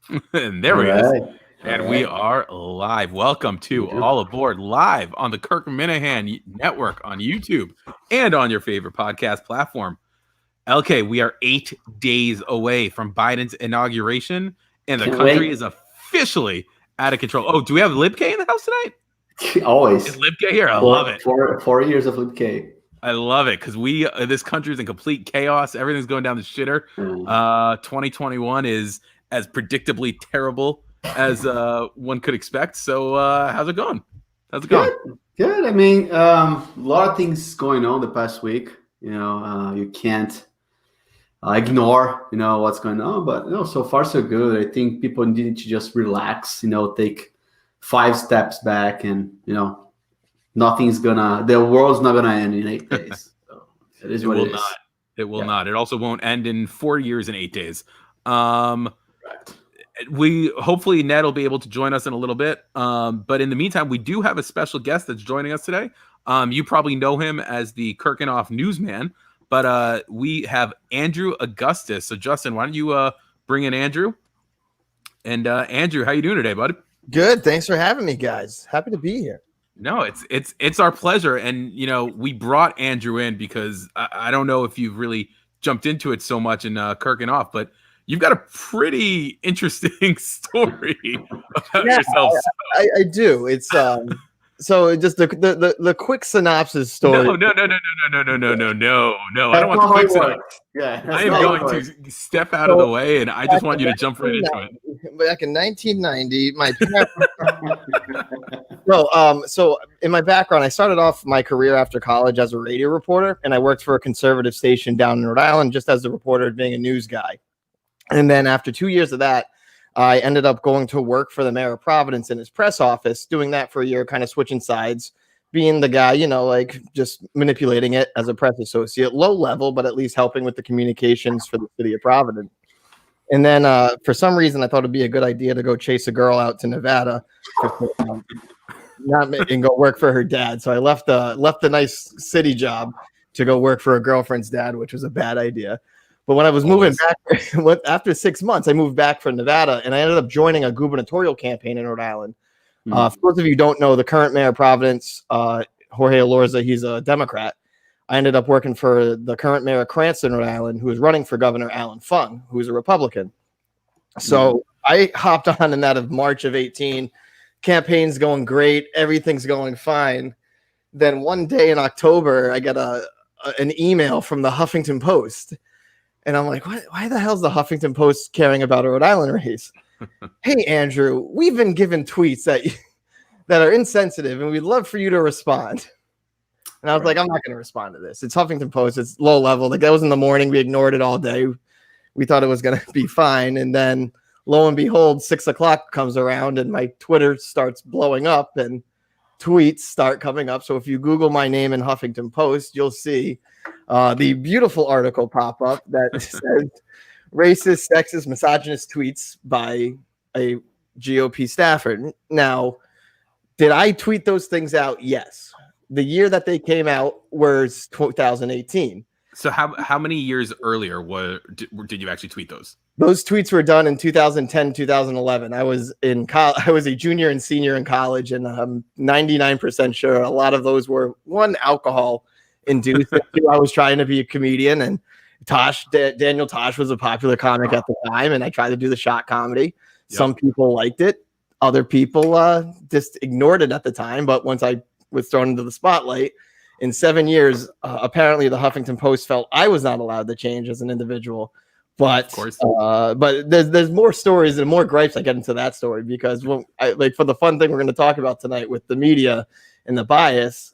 And there All he is. right. All And we right. are live. Welcome to All Aboard live on the Kirk Minahan Network on YouTube and on your favorite podcast platform. LK, we are 8 days away from Biden's inauguration, and the Can't country wait. is officially out of control. Oh, do we have Lib K in the house tonight? Is Always. Lib K here? I love Four, it. four, 4 years of Flip K. I love it because this country is in complete chaos. Everything's going down the shitter. 2021 is as predictably terrible as one could expect. So how's it going? How's it going? Good. I mean, a lot of things going on the past week. You can't ignore, what's going on. But so far so good. I think people need to just relax. Take 5 steps back, and the world's not gonna end in 8 days. So it is what it is. Not. It will not. It also won't end in 4 years and 8 days. We hopefully Ned will be able to join us in a little bit. But in the meantime, we do have a special guest that's joining us today. You probably know him as the Kirkenoff newsman, but we have Andrew Augustus. So Justin, why don't you bring in Andrew? And Andrew, how you doing today, bud? Good. Thanks for having me, guys. Happy to be here. No, it's our pleasure. And we brought Andrew in because I don't know if you've really jumped into it so much in Kirkenoff, but you've got a pretty interesting story about yourself. I do. It's so just the quick synopsis story. No. I don't want the quick synopsis. Yeah, I am going to step out of the way, and I just want you to jump right into it. Back in 1990, my parents. So in my background, I started off my career after college as a radio reporter, and I worked for a conservative station down in Rhode Island, just as a reporter, being a news guy. And then after 2 years of that, I ended up going to work for the mayor of Providence in his press office, doing that for a year, kind of switching sides, being the guy, like just manipulating it as a press associate, low level, but at least helping with the communications for the city of Providence. And then for some reason, I thought it'd be a good idea to go chase a girl out to Nevada and go work for her dad. So I left the nice city job to go work for a girlfriend's dad, which was a bad idea. But when I was moving back, after 6 months, I moved back from Nevada, and I ended up joining a gubernatorial campaign in Rhode Island. For those of you who don't know, the current mayor of Providence, Jorge Elorza, he's a Democrat. I ended up working for the current mayor of Cranston, Rhode Island, who is running for Governor Alan Fung, who is a Republican. So I hopped on in that of March of 18. Campaign's going great. Everything's going fine. Then one day in October, I get an email from the Huffington Post. And I'm like, why the hell's the Huffington Post caring about a Rhode Island race? Hey, Andrew, we've been given tweets that are insensitive, and we'd love for you to respond. And I was like, I'm not going to respond to this. It's Huffington Post. It's low level. Like, that was in the morning. We ignored it all day. We thought it was going to be fine. And then, lo and behold, 6 o'clock comes around, and my Twitter starts blowing up, and tweets start coming up. So if you Google my name in Huffington Post, you'll see the beautiful article pop up that says racist, sexist, misogynist tweets by a GOP staffer. Now, did I tweet those things out? Yes. The year that they came out was 2018. So how many years earlier did you actually tweet those? Those tweets were done in 2010, 2011. I was in I was a junior and senior in college, and I'm 99% sure a lot of those were, one, alcohol induced. I was trying to be a comedian, and Daniel Tosh was a popular comic at the time, and I tried to do the shot comedy. Yep. Some people liked it. Other people just ignored it at the time. But once I was thrown into the spotlight, in 7 years, apparently the Huffington Post felt I was not allowed to change as an individual. But but there's more stories and more gripes. I get into that story because for the fun thing we're going to talk about tonight with the media and the bias,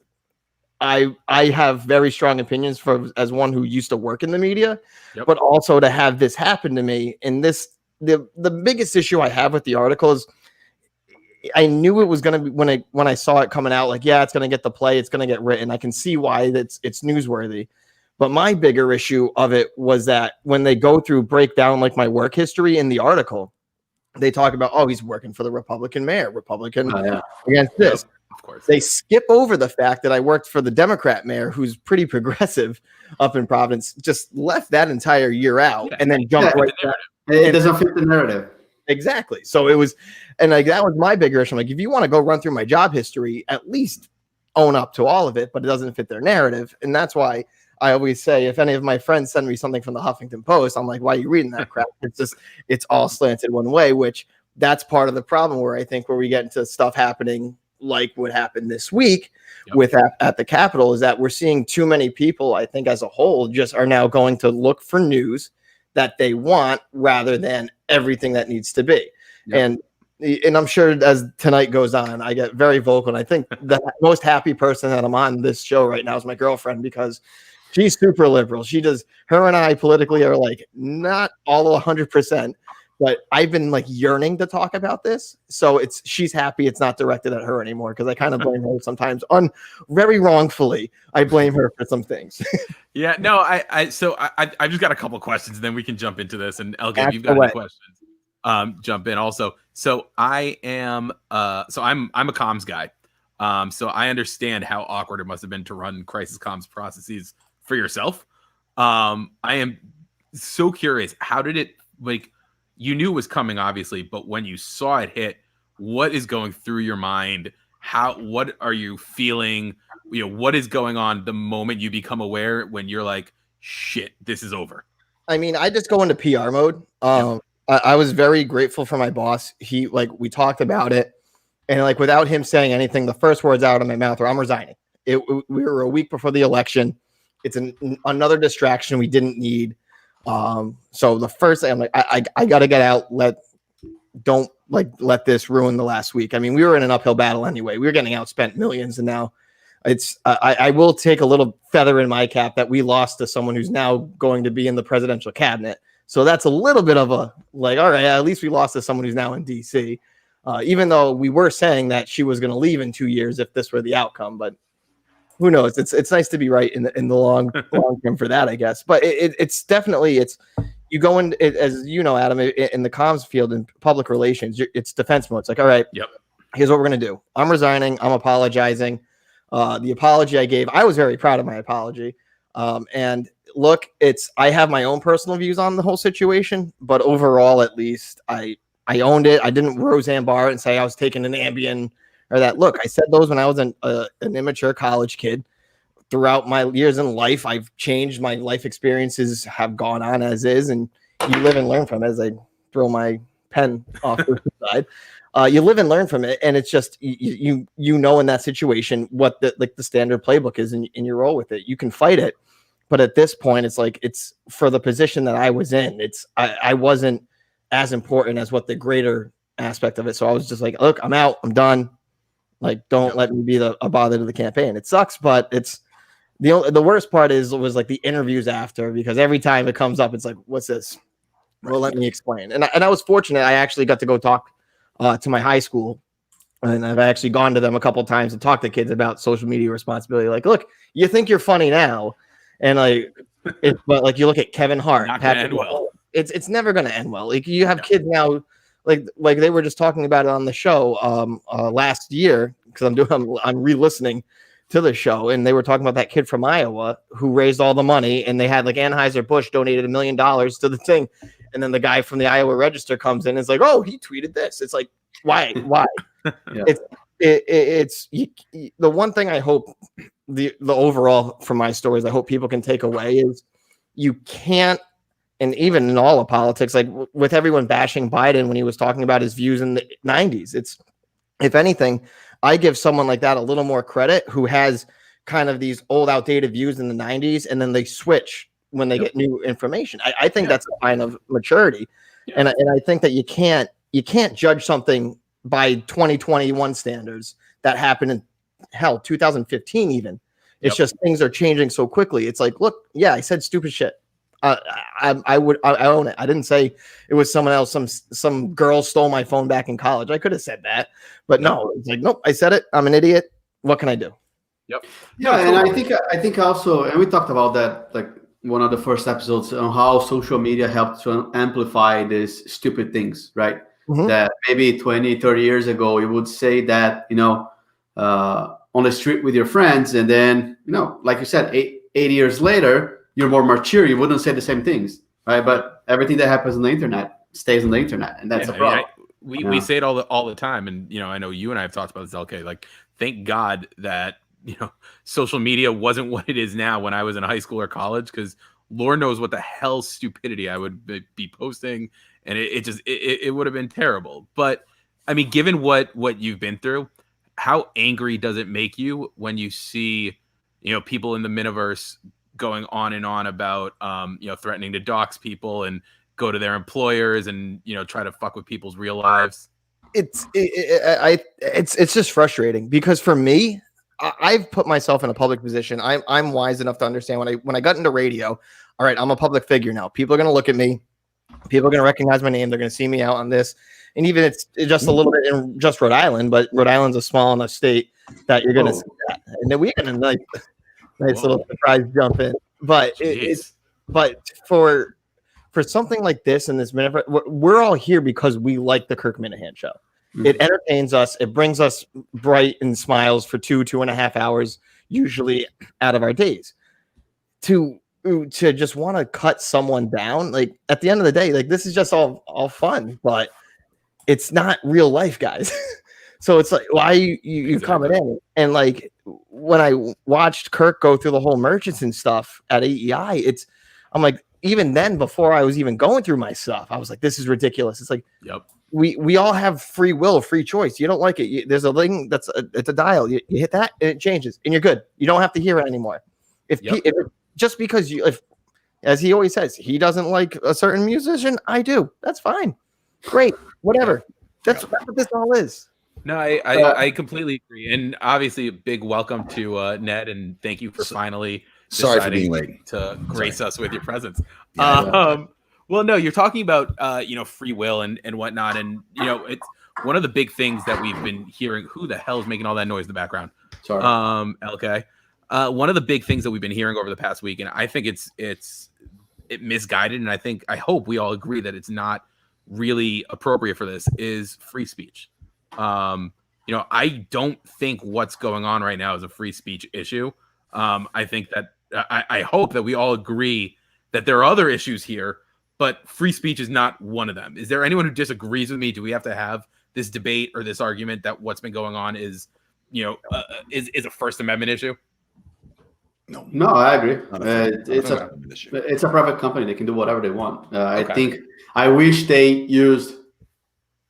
I have very strong opinions as one who used to work in the media, but also to have this happen to me. And the biggest issue I have with the article is I knew it was going to be when I saw it coming out, like, yeah, it's going to get the play, it's going to get written. I can see why it's newsworthy. But my bigger issue of it was that when they break down like my work history in the article, they talk about, oh, he's working for the Republican mayor, against this. Of course. They skip over the fact that I worked for the Democrat mayor, who's pretty progressive up in Providence, just left that entire year out and then jumped right back. It doesn't fit the narrative. Exactly. So it was, and like that was my bigger issue. I'm like, if you want to go run through my job history, at least own up to all of it, but it doesn't fit their narrative. And that's why I always say, if any of my friends send me something from the Huffington Post, I'm like, why are you reading that crap? It's all slanted one way, which that's part of the problem where I think where we get into stuff happening like what happened this week with at the Capitol is that we're seeing too many people, I think as a whole, just are now going to look for news that they want rather than everything that needs to be. And I'm sure as tonight goes on, I get very vocal. And I think the most happy person that I'm on this show right now is my girlfriend, because she's super liberal. Her and I politically are like not all 100%, but I've been like yearning to talk about this. So she's happy it's not directed at her anymore, because I kind of blame her sometimes very wrongfully. I blame her for some things. Yeah, no, I've just got a couple questions, and then we can jump into this. And Elgin, if you've got any questions, jump in also. So I'm a comms guy. So I understand how awkward it must have been to run crisis comms processes for yourself. I am so curious, how did it, like, you knew it was coming, obviously, but when you saw it hit, what is going through your mind? What are you feeling? What is going on the moment you become aware, when you're like, shit, this is over? I mean, I just go into PR mode. I was very grateful for my boss. We talked about it, and like without him saying anything, the first words out of my mouth were, I'm resigning. We were a week before the election. It's another distraction we didn't need. So the first thing I'm like, I got to get out. Don't let this ruin the last week. I mean, we were in an uphill battle anyway. We were getting outspent millions, and now I will take a little feather in my cap that we lost to someone who's now going to be in the presidential cabinet. So that's a little bit of a like, all right, at least we lost to someone who's now in DC. Even though we were saying that she was going to leave in 2 years if this were the outcome, but who knows? It's nice to be right in the long term for that, I guess. But it's definitely you go in as you know, Adam, in the comms field in public relations, it's defense mode. It's like, all right, here's what we're gonna do. I'm resigning. I'm apologizing. The apology I gave, I was very proud of my apology. And look, I have my own personal views on the whole situation, but overall, at least I owned it. I didn't Roseanne Barr and say I was taking an Ambien. Or that, look, I said those when I was an immature college kid. Throughout my years in life, I've changed. My life experiences have gone on as is, and you live and learn from it. As I throw my pen off to the side, you live and learn from it, and it's just you know in that situation what the standard playbook is, and you roll with it. You can fight it, but at this point, it's for the position that I was in. I wasn't as important as what the greater aspect of it. So I was just like, look, I'm out. I'm done. Like, don't let me be a bother to the campaign. It sucks, but it's the worst part was like the interviews after, because every time it comes up, it's like, what's this? Well, let me explain. And I was fortunate. I actually got to go talk to my high school, and I've actually gone to them a couple of times and talked to kids about social media responsibility. Like, look, you think you're funny now, and but like you look at Kevin Hart, not gonna end well. It's never going to end well. Like you have kids now. Like they were just talking about it on the show last year, because I'm re-listening to the show, and they were talking about that kid from Iowa who raised all the money, and they had like Anheuser-Busch donated $1 million to the thing, and then the guy from the Iowa Register comes in and is like, oh, he tweeted this. It's like, why? It's the one thing I hope the overall from my stories I hope people can take away is you can't. And even in all of politics, like with everyone bashing Biden when he was talking about his views in the 90s, if anything, I give someone like that a little more credit who has kind of these old outdated views in the 90s, and then they switch when they get new information. I think that's a sign of maturity. And I think that you can't judge something by 2021 standards that happened in 2015 even. It's just things are changing so quickly. It's like, look, yeah, I said stupid shit. I own it. I didn't say it was someone else. Some girl stole my phone back in college. I could have said that, but no, it's like, nope, I said it. I'm an idiot. What can I do? Yep. Yeah, and I think also, and we talked about that like one of the first episodes on how social media helped to amplify these stupid things, right? Mm-hmm. That maybe 20, 30 years ago, you would say that, on the street with your friends, and then, like you said, 8 years later, you're more mature, you wouldn't say the same things, right? But everything that happens on the internet, stays on the internet, and that's a problem. We say it all the time, and I know you and I have talked about this, LK. Like, thank God that social media wasn't what it is now when I was in high school or college, because Lord knows what the hell stupidity I would be posting, and it would have been terrible. But I mean, given what you've been through, how angry does it make you when you see people in the metaverse going on and on about threatening to dox people and go to their employers and try to fuck with people's real lives? It's just frustrating, because for me, I've put myself in a public position. I'm wise enough to understand when I got into radio. All right, I'm a public figure now. People are going to look at me. People are going to recognize my name. They're going to see me out on this. And even it's just a little bit in just Rhode Island, but Rhode Island's a small enough state that you're going to see that. And then we're going to nice little surprise jump in. But but for something like this and this minute, we're all here because we like the Kirk Minahan show. Mm-hmm. It entertains us. It brings us bright and smiles for 2.5 hours, usually out of our days. To just want to cut someone down, like, at the end of the day, like, this is just all fun, but it's not real life, guys. So it's like, why you coming in? And like, when I watched Kirk go through the whole merchants and stuff at AEI, I'm like, even then, before I was even going through my stuff, I was like, this is ridiculous. It's like, yep. We all have free will, free choice. You don't like it, there's a thing it's a dial. You hit that and it changes, and you're good. You don't have to hear it anymore. Just because as he always says, he doesn't like a certain musician, I do. That's fine. Great. Whatever. That's what this all is. No, I completely agree. And obviously a big welcome to Ned, and thank you for finally sorry for being late to grace us with your presence. Yeah, well, no, you're talking about free will and whatnot, and it's one of the big things that we've been hearing. Who the hell is making all that noise in the background? Sorry. LK. One of the big things that we've been hearing over the past week, and I think it's misguided, and I hope we all agree that it's not really appropriate for this, is free speech. I don't think what's going on right now is a free speech issue. I think that I hope that we all agree that there are other issues here, but free speech is not one of them. Is there anyone who disagrees with me? Do we have to have this debate or this argument that what's been going on is a First Amendment issue? No, I agree. It's a private company. They can do whatever they want. Okay. I wish they used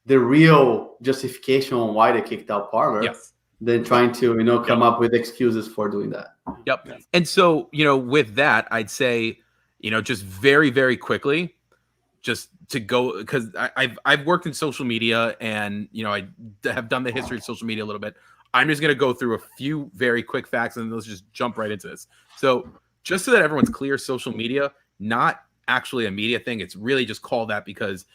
the real justification on why they kicked out Parler than trying to come up with excuses for doing that. Yep. And so with that, I'd say just very, very quickly, just to go, because I've worked in social media, and I have done the history of social media a little bit. I'm just going to go through a few very quick facts, and let's just jump right into this. So just so that everyone's clear, social media, not actually a media thing. It's really just called that because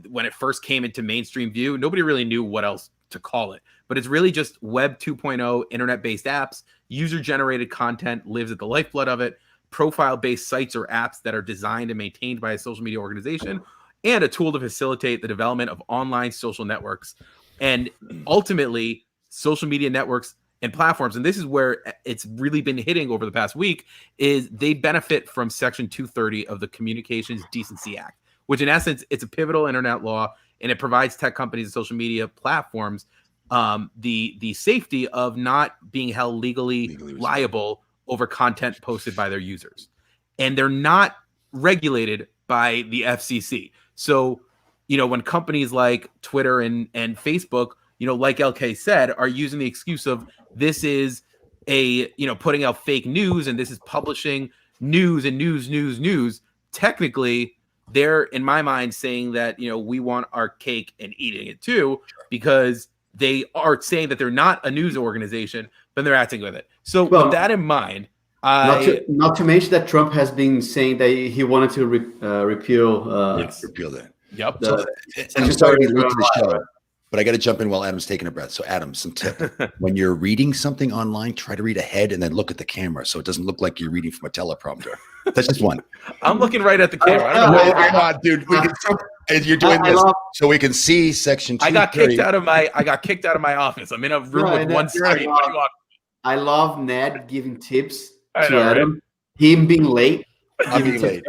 when it first came into mainstream view, nobody really knew what else to call it. But it's really just Web 2.0, internet-based apps, user-generated content lives at the lifeblood of it, profile-based sites or apps that are designed and maintained by a social media organization, and a tool to facilitate the development of online social networks. And ultimately, social media networks and platforms, and this is where it's really been hitting over the past week, is they benefit from Section 230 of the Communications Decency Act, which in essence, it's a pivotal internet law, and it provides tech companies and social media platforms the safety of not being held legally liable over content posted by their users. And they're not regulated by the FCC. So, when companies like Twitter and Facebook, like LK said, are using the excuse of this is putting out fake news, and this is publishing news and news. Technically, they're, in my mind, saying that, we want our cake and eating it too, because they are saying that they're not a news organization, but they're acting with it. So with that in mind, not to mention that Trump has been saying that he wanted to repeal that. Yep. I'm sorry to be late to the show, but I got to jump in while Adam's taking a breath. So Adam, some tip. When you're reading something online, try to read ahead and then look at the camera so it doesn't look like you're reading from a teleprompter. That's just one. I'm looking right at the camera. I don't know. Come on, dude. You're doing this so we can see Section 230. I got kicked out of my office. I'm in a room with one screen. I love Ned giving tips to Adam. Right? Him being late. I'm being late.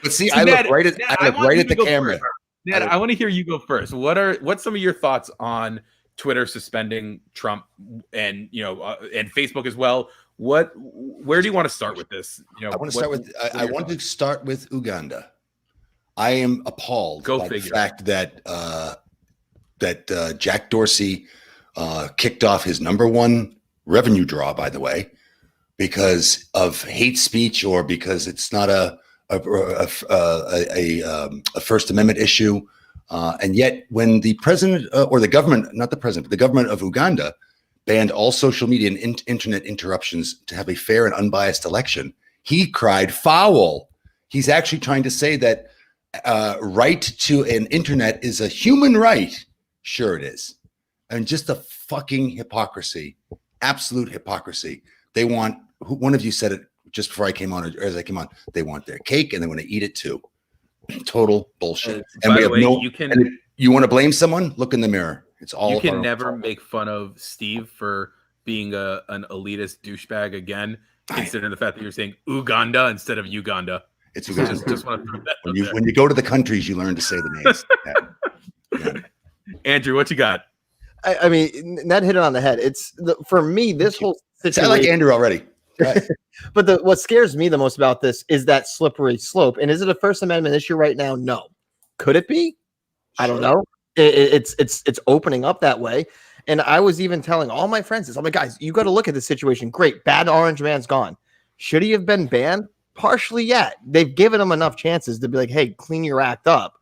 But see, I look right at the camera. Ned, I want to hear you go first. What's some of your thoughts on Twitter suspending Trump and and Facebook as well? Where do you want to start with this? I want to start with Uganda. I am appalled by the fact that Jack Dorsey kicked off his #1 revenue draw, by the way, because of hate speech or because it's not a First Amendment issue. And yet when the president or the government, not the president, but the government of Uganda banned all social media and internet interruptions to have a fair and unbiased election, he cried foul. He's actually trying to say that right to an internet is a human right. Sure it is. And just a fucking hypocrisy, absolute hypocrisy. They want, one of you said it just before I came on, or as I came on, they want their cake and they want to eat it too. Total bullshit. And we have you want to blame someone? Look in the mirror. It's all. You can never make fun of Steve for being an elitist douchebag again, considering the fact that you're saying Uganda instead of Uganda. It's Uganda. Just want to when you go to the countries, you learn to say the names. Yeah. Andrew, what you got? I mean, Ned hit it on the head. For me, this whole situation. I like Andrew already. Right. But what scares me the most about this is that slippery slope. And is it a First Amendment issue right now? No. Could it be? I don't know. It's opening up that way. And I was even telling all my friends this. I'm like, guys, you got to look at the situation. Great. Bad orange man's gone. Should he have been banned? Partially, yeah. They've given him enough chances to be like, hey, clean your act up.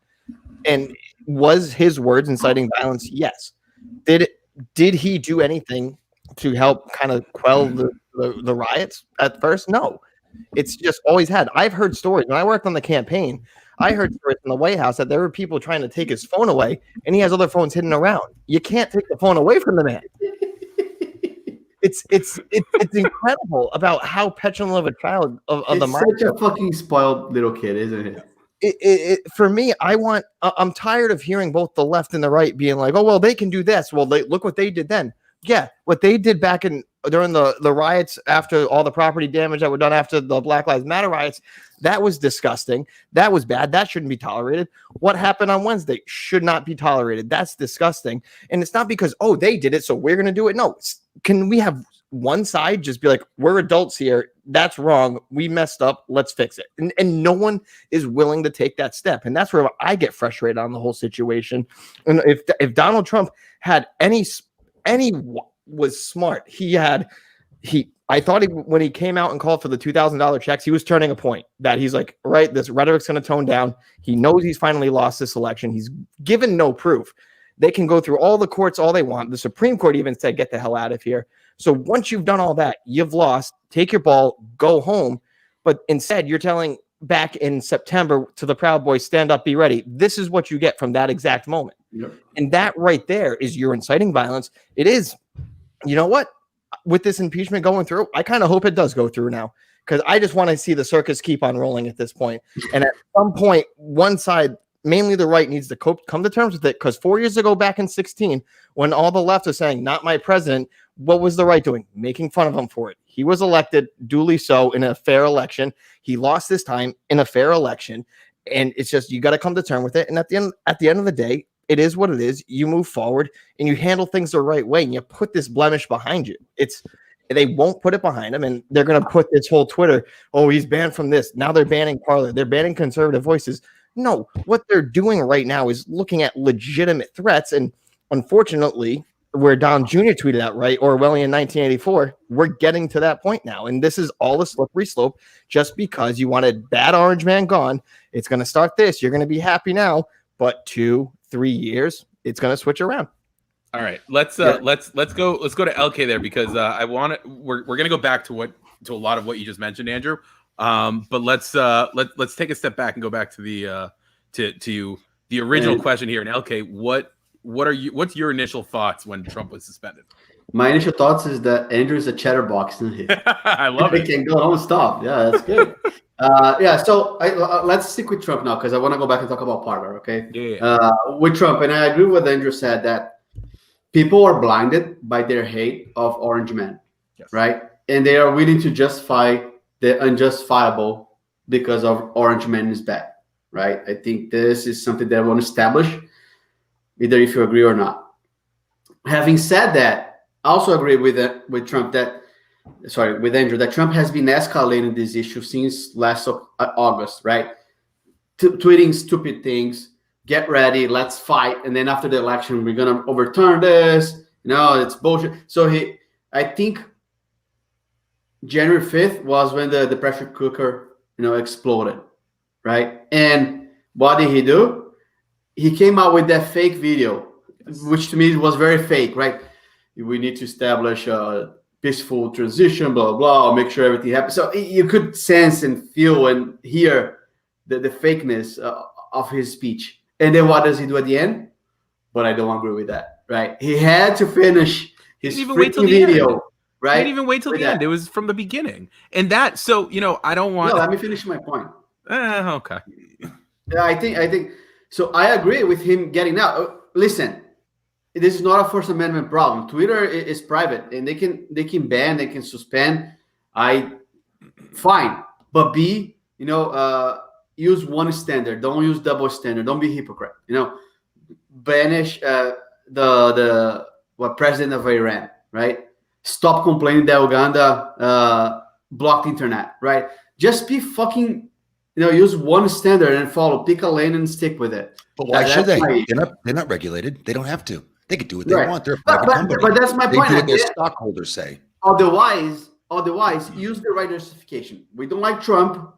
And was his words inciting violence? Yes. Did he do anything to help kind of quell the riots at first? No. It's just always had. I've heard stories. When I worked on the campaign, I heard stories in the White House that there were people trying to take his phone away, and he has other phones hidden around. You can't take the phone away from the man. It's incredible about how petulant of a child of the mind. Such a fucking spoiled little kid, isn't it? For me, I'm tired of hearing both the left and the right being like, oh, well, they can do this. Well, look what they did then. Yeah, what they did back during the riots after all the property damage that were done after the Black Lives Matter riots, that was disgusting. That was bad. That shouldn't be tolerated. What happened on Wednesday should not be tolerated. That's disgusting. And it's not because, oh, they did it, so we're going to do it. No. Can we have one side just be like, we're adults here. That's wrong. We messed up. Let's fix it. And no one is willing to take that step. And that's where I get frustrated on the whole situation. And if Donald Trump had any was smart, I thought when he came out and called for the $2,000 checks, he was turning a point that he's like, right, this rhetoric's going to tone down. He knows he's finally lost this election. He's given no proof. They can go through all the courts all they want. The Supreme Court even said, get the hell out of here. So once you've done all that, you've lost, take your ball, go home. But instead, you're telling back in September to the Proud Boys, stand up, be ready. This is what you get from that exact moment. Yep. And that right there is you're inciting violence. It is, you know what? With this impeachment going through, I kind of hope it does go through now, because I just want to see the circus keep on rolling at this point. And at some point, one side, mainly the right, needs to come to terms with it, because 4 years ago, back in 2016, when all the left was saying, not my president, what was the right doing? Making fun of him for it. He was elected, duly so, in a fair election. He lost this time in a fair election. And it's just, you got to come to terms with it. And at the end of the day, it is what it is. You move forward and you handle things the right way, and you put this blemish behind you. They won't put it behind him, and they're going to put this whole Twitter, oh, he's banned from this. Now they're banning Parler. They're banning conservative voices. No, what they're doing right now is looking at legitimate threats. And unfortunately, where Don Jr. tweeted out, right, Orwellian 1984, we're getting to that point now. And this is all a slippery slope. Just because you wanted bad orange man gone, it's going to start this. You're going to be happy now, but 2-3 years, it's going to switch around. All right, let's go to LK there, because we're going to go back to a lot of what you just mentioned, Andrew. But let's take a step back and go back to the original question here. And LK, what's your initial thoughts when Trump was suspended? My initial thoughts is that Andrew's a chatterbox. I love it. He can go home and stop. Yeah, that's good. So let's stick with Trump now, because I want to go back and talk about Parler, okay? Yeah. With Trump, and I agree with what Andrew said, that people are blinded by their hate of orange men, yes, right? And they are willing to justify the unjustifiable because of orange men is bad, right? I think this is something that I want to establish, either if you agree or not. Having said that, I also agree with Trump with Andrew, that Trump has been escalating this issue since last August, right? Tweeting stupid things, get ready, let's fight, and then after the election, we're gonna overturn this. It's bullshit. So I think January 5th was when the pressure cooker, exploded, right? And what did he do? He came out with that fake video, which to me was very fake, right? We need to establish a peaceful transition, blah, blah, make sure everything happens. So you could sense and feel and hear the fakeness of his speech. And then what does he do at the end? But I don't agree with that, right? He had to finish his freaking video, right? He didn't even wait till the end. It was from the beginning. And that, so, I don't want... No, let me finish my point. Okay. Yeah, I think, so I agree with him getting out. Listen, this is not a First Amendment problem. Twitter is private, and they can ban, they can suspend. Fine, but use one standard. Don't use double standard. Don't be hypocrite. Banish the president of Iran, right? Stop complaining that Uganda blocked internet, right? Just be fucking, use one standard and follow. Pick a lane and stick with it. But why should they? They're not regulated. They don't have to. They can do what they want. They're a private company. But that's my point. They do what their stockholders say. Otherwise, use the right justification. We don't like Trump.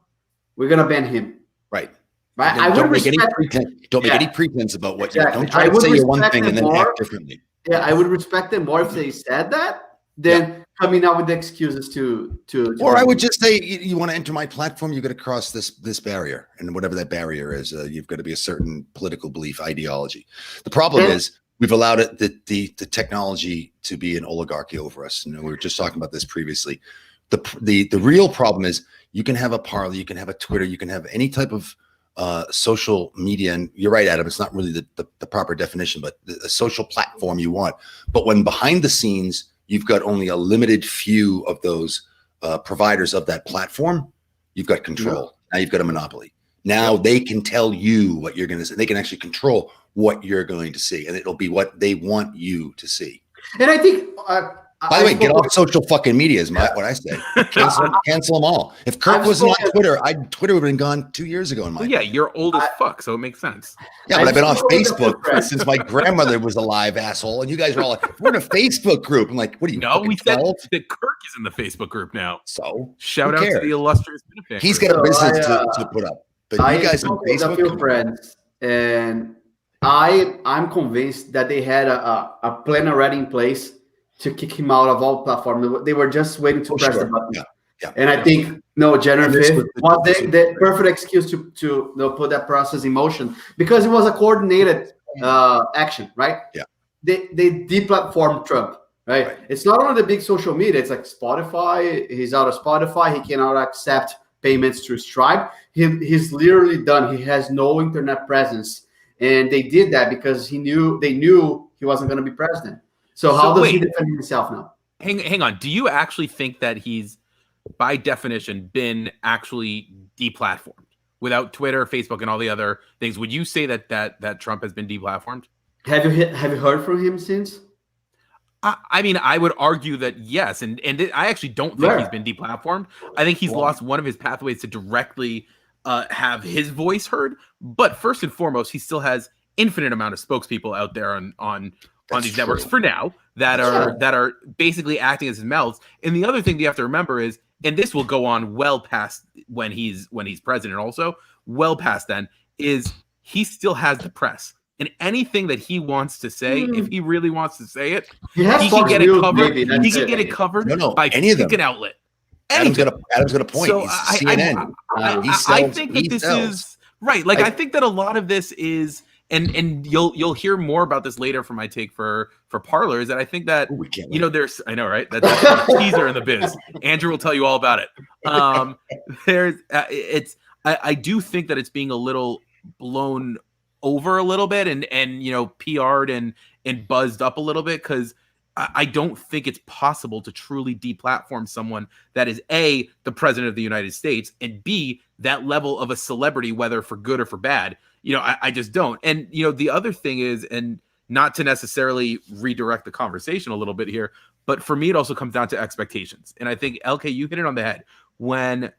We're gonna ban him. Right. Don't make any pretense about what you don't try to say you're one thing and then act differently. Yeah, I would respect them more if they said that than coming out with excuses to Or I would just say, you want to enter my platform, you've got to cross this barrier, and whatever that barrier is, you've got to be a certain political belief, ideology. The problem is we've allowed the technology to be an oligarchy over us. We were just talking about this previously. The real problem is you can have a Parler, you can have a Twitter, you can have any type of social media, and you're right, Adam, it's not really the proper definition, but a social platform you want. But when behind the scenes you've got only a limited few of those providers of that platform, you've got control. Now you've got a monopoly. Now they can tell you what you're going to say. They can actually control what you're going to see, and it'll be what they want you to see. And I think by the way, get off social fucking media is what I say. Cancel them all. If Kirk wasn't on Twitter, Twitter would have been gone 2 years ago. You're old as fuck, so it makes sense. Yeah, but I've been off Facebook since my grandmother was alive, asshole. And you guys are all like, we're in a Facebook group. I'm like, what are you? No, we said that Kirk is in the Facebook group now. So shout out to the illustrious benefactor. He's got a business to put up. But you guys on Facebook, a few friends, and I'm convinced that they had a plan already in place to kick him out of all platforms. They were just waiting to press the button. Yeah. And I think January 5th was the perfect excuse to put that process in motion, because it was a coordinated action, right? Yeah. They deplatformed Trump, right? It's not only the big social media. It's like Spotify. He's out of Spotify. He cannot accept payments through Stripe. He's literally done. He has no internet presence, and they did that because they knew he wasn't going to be president. So how does he defend himself now? Hang on. Do you actually think that he's, by definition, been actually deplatformed without Twitter, Facebook, and all the other things? Would you say that Trump has been deplatformed? Have you heard from him since? I mean, I would argue that yes, and I actually don't think he's been deplatformed. I think he's lost one of his pathways to directly have his voice heard. But first and foremost, he still has infinite amount of spokespeople out there on these networks for now that are basically acting as his mouths. And the other thing you have to remember is, and this will go on well past when he's president, also well past then, is he still has the press. And anything that he wants to say, if he really wants to say it, he can get it covered. He can get it covered by any of them. An outlet. Adam's got a point. So He's CNN. I think that this is right. Like I think that a lot of this is, and you'll hear more about this later from my take for Parler, is that I think that there's, I know, right? That's a teaser in the biz. Andrew will tell you all about it. I do think that it's being a little blown over a little bit and PR'd and buzzed up a little bit, because I don't think it's possible to truly deplatform someone that is A, the president of the United States, and B, that level of a celebrity, whether for good or for bad. I just don't. And, the other thing is, and not to necessarily redirect the conversation a little bit here, but for me, it also comes down to expectations. And I think, LK, you hit it on the head. When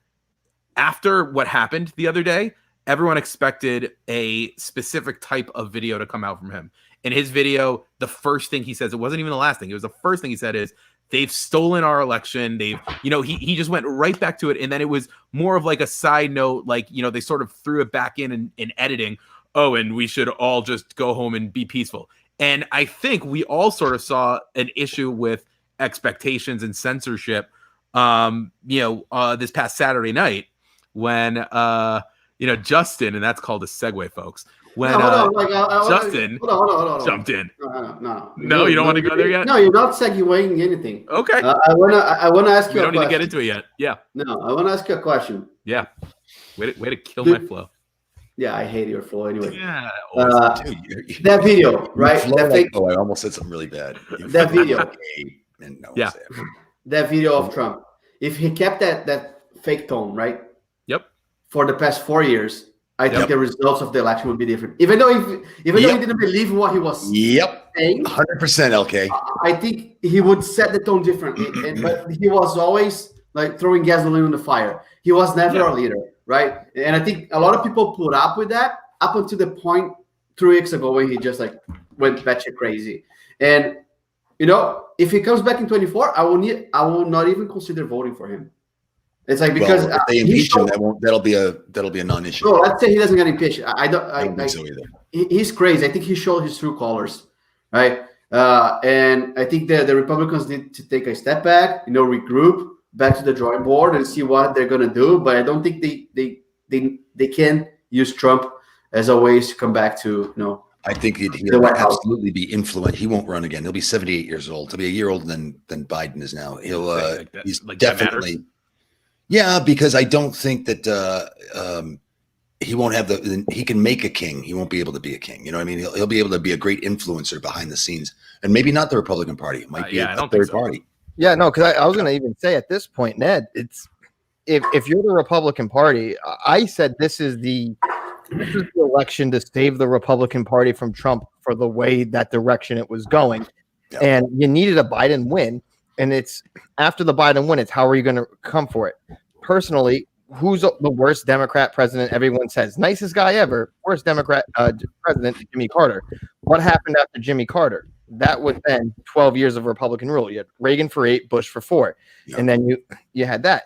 after what happened the other day, everyone expected a specific type of video to come out from him. In his video, the first thing he says, it wasn't even the last thing, it was the first thing he said is, they've stolen our election. He just went right back to it. And then it was more of like a side note, like, they sort of threw it back in editing. Oh, and we should all just go home and be peaceful. And I think we all sort of saw an issue with expectations and censorship, this past Saturday night when, Justin, and that's called a segue, folks. When Justin jumped in. No, you don't want to go there yet? No, you're not segueing anything. Okay. I wanna ask you. We don't need to get into it yet. Yeah. No, I want to ask you a question. Yeah. Way to kill my flow. Yeah, I hate your flow anyway. Yeah. That video, right? I almost said something really bad. That video. Yeah. That video of Trump. If he kept that fake tone, right? Yep. For the past 4 years, I think the results of the election would be different. Even though he didn't believe what he was saying, 100% LK. I think he would set the tone differently. But he was always like throwing gasoline on the fire. He was never a leader, right? And I think a lot of people put up with that up until the point 3 weeks ago when he just like went batshit crazy. And if he comes back in 24, I will not even consider voting for him. It's like because if they impeach him, that'll be a non-issue. No, let's say he doesn't get impeached. I don't think so either. He's crazy. I think he showed his true colors, right? And I think the Republicans need to take a step back, regroup, back to the drawing board, and see what they're gonna do. But I don't think they can use Trump as a way to come back to I think he'll absolutely be influential. He won't run again. He'll be 78 years old. He'll be a year older than Biden is now. He's definitely. Yeah, because I don't think that he won't have he can make a king. He won't be able to be a king. You know what I mean? He'll be able to be a great influencer behind the scenes, and maybe not the Republican Party. It might be a third party. Yeah, no, because I was going to even say at this point, Ned, it's if you're the Republican Party, I said this is the election to save the Republican Party from Trump for the way that direction it was going, and you needed a Biden win. And it's after the Biden win, it's how are you going to come for it? Personally, who's the worst Democrat president? Everyone says nicest guy ever, worst Democrat president, Jimmy Carter. What happened after Jimmy Carter? That was then 12 years of Republican rule. You had Reagan for 8, Bush for 4, and then you had that.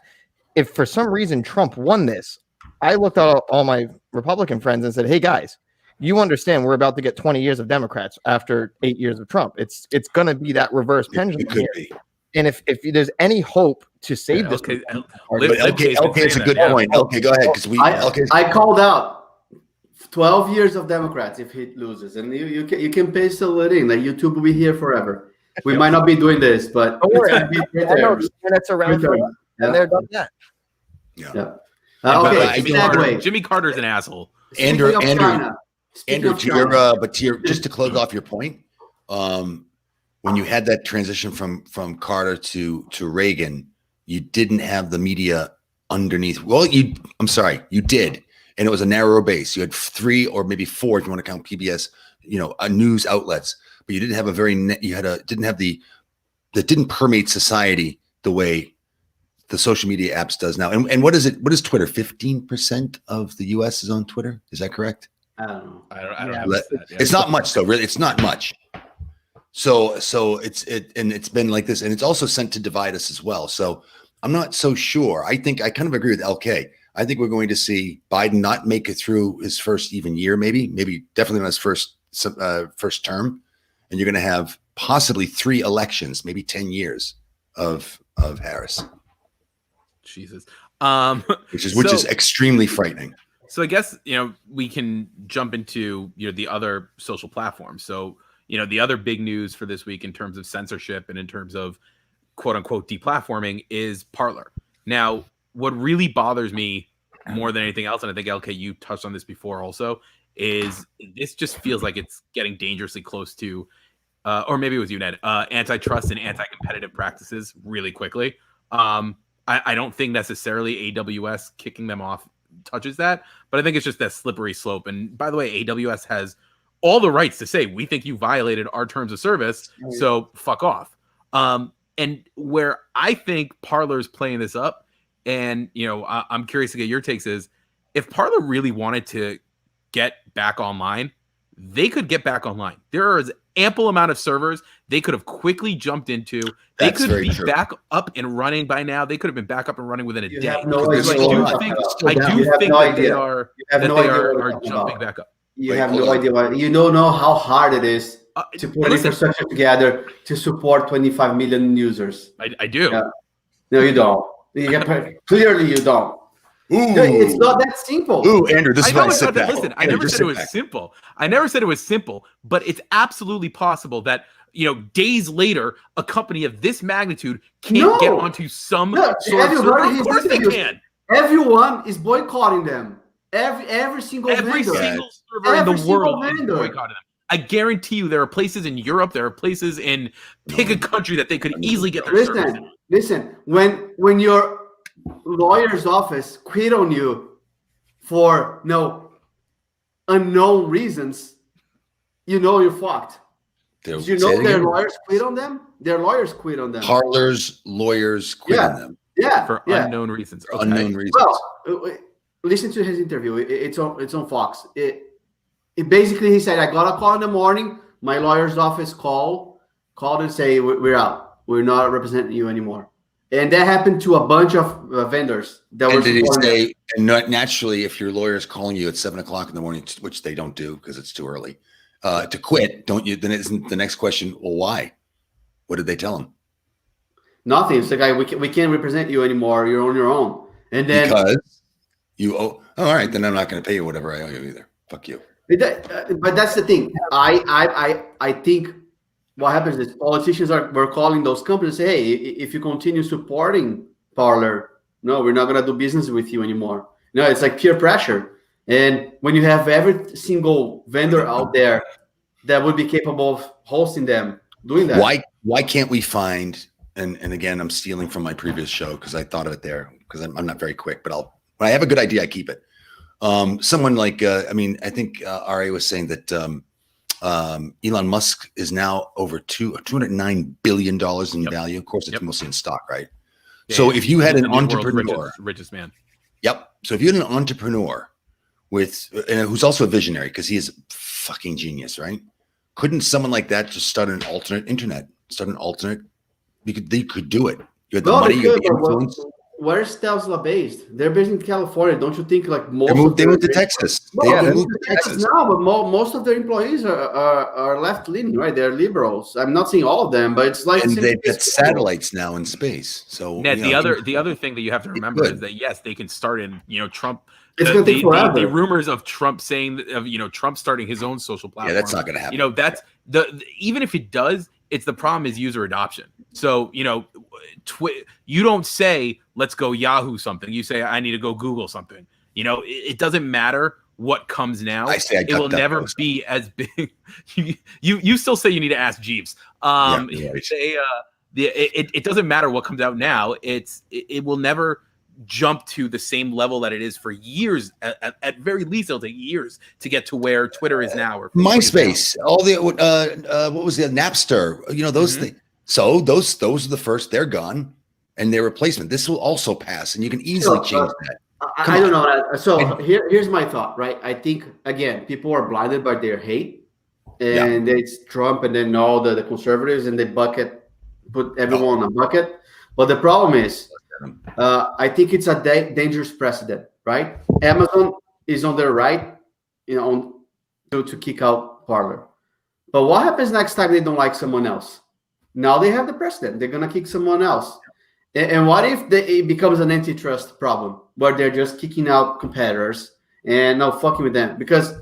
If for some reason Trump won this, I looked at all my Republican friends and said, "Hey guys, you understand we're about to get 20 years of Democrats after 8 years of Trump. It's going to be that reverse pendulum." It could be. And if there's any hope to save this, LK is a good point. LK, go ahead, because I called out 12 years of Democrats if he loses, and you can paste it in. Like YouTube will be here forever. We might not be doing this, but don't worry. That's around for us, and they're done that. Okay. Jimmy Carter's an asshole. Andrew, just to close off your point, when you had that transition from Carter to Reagan, you didn't have the media underneath. Well, you did, and it was a narrower base. You had 3 or maybe 4, if you want to count PBS, news outlets, but you didn't have that didn't permeate society the way the social media apps does now. And what is it? What is Twitter? 15% of the U.S. is on Twitter. Is that correct? I don't know. I don't know. It's not much though. Really, it's not much. So it's been like this, and it's also sent to divide us as well. So I'm not so sure. I think I kind of agree with LK. I think we're going to see Biden not make it through his first even year, maybe definitely not his first term, and you're going to have possibly 3 elections, maybe 10 years of Harris. Jesus, which is extremely frightening. So I guess we can jump into the other social platforms. So the other big news for this week in terms of censorship and in terms of quote unquote deplatforming is Parler. Now, what really bothers me more than anything else, and I think LK, you touched on this before also, is this just feels like it's getting dangerously close to or maybe it was you, Ned, antitrust and anti-competitive practices really quickly. I don't think necessarily AWS kicking them off touches that, but I think it's just that slippery slope. And by the way, AWS has all the rights to say, we think you violated our terms of service, so fuck off. And where I think Parler's playing this up, and I'm curious to get your takes, is if Parler really wanted to get back online, they could get back online. There is ample amount of servers they could have quickly jumped into. They could be back up and running by now. They could have been back up and running within a day. I do think that they are jumping back up. You have no idea why. You don't know how hard it is to put infrastructure together to support 25 million users. I do. Yeah. No, you don't. Clearly, you don't. Ooh. It's not that simple. Ooh, Andrew, this is what I said. Listen, I never said it was simple. I never said it was simple, but it's absolutely possible that days later, a company of this magnitude can't get onto some sort of server. Of course they can. Everyone is boycotting them. Every single server in the world is boycotting them. I guarantee you, there are places in Europe, there are places in pick a country that they could easily get their servers in. Listen, when your lawyer's office quit on you for unknown reasons, you're fucked. You know their lawyers quit on them? Their lawyers quit on them. Parler's lawyers quit on them. Yeah. For unknown reasons. Okay. Unknown reasons. Well, listen to his interview. It's on Fox. It basically, he said, I got a call in the morning. My lawyer's office called and say, we're out. We're not representing you anymore. And that happened to a bunch of vendors. Did he say, and naturally, if your lawyer is calling you at 7:00 in the morning, which they don't do because it's too early, to quit, don't you? Then isn't the next question, well, why? What did they tell him? Nothing. It's like, we can't represent you anymore. You're on your own. And then because you owe. Oh, all right, then I'm not going to pay you whatever I owe you either. Fuck you. But that's the thing. I think what happens is politicians were calling those companies, say, hey, if you continue supporting Parler, no, we're not going to do business with you anymore. It's like peer pressure. And when you have every single vendor out there that would be capable of hosting them, doing that. Why can't we find, and again, I'm stealing from my previous show because I thought of it there because I'm not very quick, but when I have a good idea, I keep it. Someone like, I think RA was saying that Elon Musk is now over $209 billion in value. Of course, it's mostly in stock, right? Yeah, so if you had an entrepreneur, richest man. Yep. So if you had an entrepreneur who's also a visionary because he is a fucking genius, right? Couldn't someone like that just start an alternate internet? They could do it. You had the money, you had the influence. Where's Tesla based? They're based in California. Don't you think like most they moved to Texas? They moved to Texas now, but most of their employees are left leaning, right? They're liberals. I'm not saying all of them, but it's like they've got satellites now in space. So Ned, the other thing that you have to remember is that yes, they can start in Trump. It's going to take forever. The rumors of Trump saying Trump starting his own social platform. Yeah, that's not going to happen. That's even if it does, it's the problem is user adoption. So you don't say let's go Yahoo something. You say I need to go Google something. It doesn't matter what comes now. I say it will never be as big. you still say you need to ask Jeeves. It doesn't matter what comes out now. It will never jump to the same level that it is for years. At very least, it'll take years to get to where Twitter is now. Or MySpace, all the what was the Napster? Those things. So those are the first. They're gone, and their replacement. This will also pass, and you can easily change that. I don't know. So here's my thought. Right, I think again, people are blinded by their hate, and it's Trump, and then all the conservatives, and they put everyone in a bucket. But the problem is, I think it's a dangerous precedent, right? Amazon is on their right, to kick out Parler. But what happens next time they don't like someone else? Now they have the precedent. They're going to kick someone else. And what if it becomes an antitrust problem where they're just kicking out competitors and now fucking with them? Because